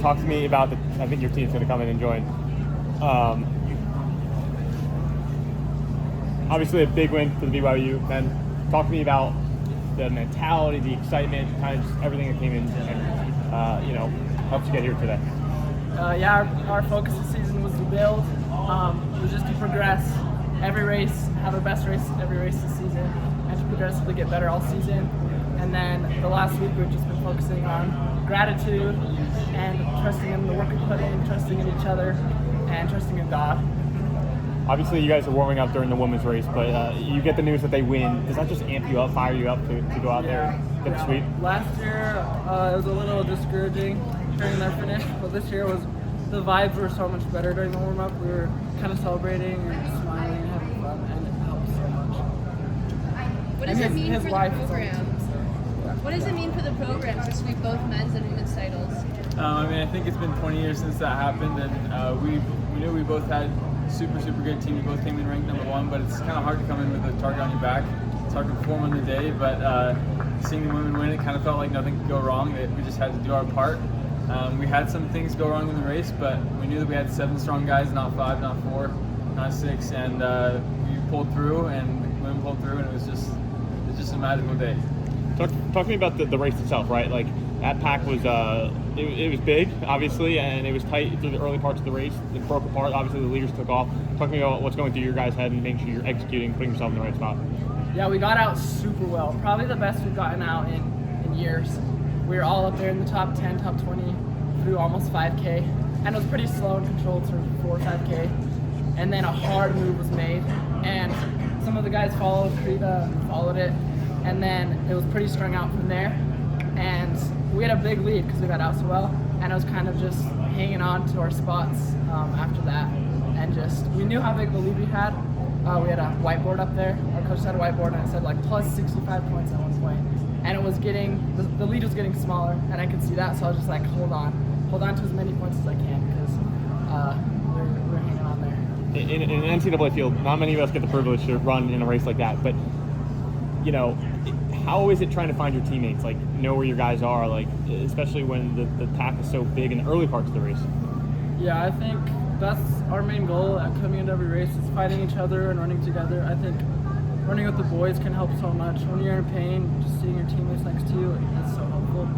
Talk to me about I think your team's going to come in and join. Obviously a big win for the BYU. Then talk to me about the mentality, the excitement, kind of just everything that came in and helped you get here today. Our focus this season was to build. It was just to progress every race, have our best race every race this season, and to progressively get better all season. And then the last week we've just been focusing on gratitude and trusting in the work we put in, trusting in each other, and trusting in God. Obviously, you guys are warming up during the women's race, but you get the news that they win. Does that just amp you up, fire you up to go out there and get the sweep? Last year, it was a little discouraging during their finish, but this year the vibes were so much better during the warm-up. We were kind of celebrating and smiling and having fun, and it helped so much. What does it mean for the program? So, What does it mean for the program to sweep both men's and women's titles? I think it's been 20 years since that happened, and we knew we both had super good team. We both came in ranked #1, but it's kind of hard to come in with a target on your back. It's hard to perform on the day, but seeing the women win, it kind of felt like nothing could go wrong. That we just had to do our part. We had some things go wrong in the race, but we knew that we had 7 strong guys, not 5, not 4, not 6, and we pulled through, and the women pulled through, and it was just a magical day. Talk to me about the race itself, right? Like that pack was it was big, obviously, and it was tight through the early parts of the race. It broke apart. Obviously, the leaders took off. Talk to me about what's going through your guys' head and making sure you're executing, putting yourself in the right spot. Yeah, we got out super well. Probably the best we've gotten out in years. We were all up there in the top 10, top 20 through almost 5K, and it was pretty slow and controlled through 4 or 5K. And then a hard move was made, and some of the guys followed it, and then it was pretty strung out from there. And we had a big lead because we got out so well, and it was kind of just hanging on to our spots after that. And we knew how big the lead we had. We had a whiteboard up there. Our coach had a whiteboard, and it said like plus 65 points at one point. And it was the lead was getting smaller, and I could see that, so I was just like, hold on to as many points as I can, because we're hanging on there. In an NCAA field, not many of us get the privilege to run in a race like that, but how is it trying to find your teammates, like know where your guys are, like especially when the pack is so big in the early parts of the race? Yeah, I think that's our main goal at coming into every race, is fighting each other and running together. I think running with the boys can help so much. When you're in pain, just seeing your teammates next to you is so helpful.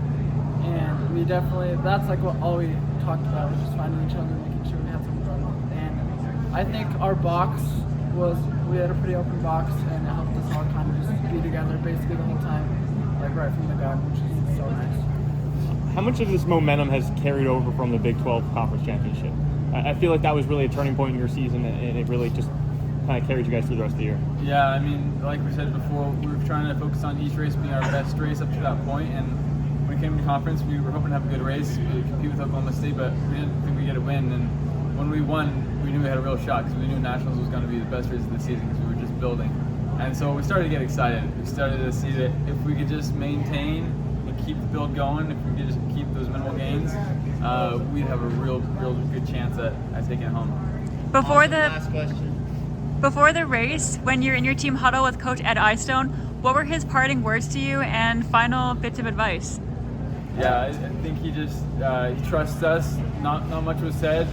And we definitely, that's like all we talked about, was just finding each other, making sure we had something to run with. And I think our box we had a pretty open box, and it helped us all kind of just be together basically the whole time, like right from the gun, which is so nice. How much of this momentum has carried over from the Big 12 Conference Championship? I feel like that was really a turning point in your season, and it really just kind of carried you guys through the rest of the year. Yeah, like we said before, we were trying to focus on each race being our best race up to that point, and when we came to conference, we were hoping to have a good race, we compete with Oklahoma State, but we didn't think we'd get a win. And when we won, we knew we had a real shot, because we knew Nationals was going to be the best race of the season, because we were just building. And so we started to get excited. We started to see that if we could just maintain and keep the build going, if we could just keep those minimal gains, we'd have a real good chance at taking it home. Last question. Before the race, when you're in your team huddle with Coach Ed Eyestone, what were his parting words to you and final bits of advice? Yeah, I think he just he trusts us. Not much was said.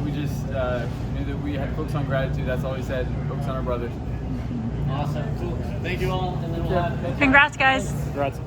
We just knew that we had to focus on gratitude. That's all he said. Focus on our brothers. Awesome. Cool. Thank you all. And then we'll have Congrats, guys. Congrats.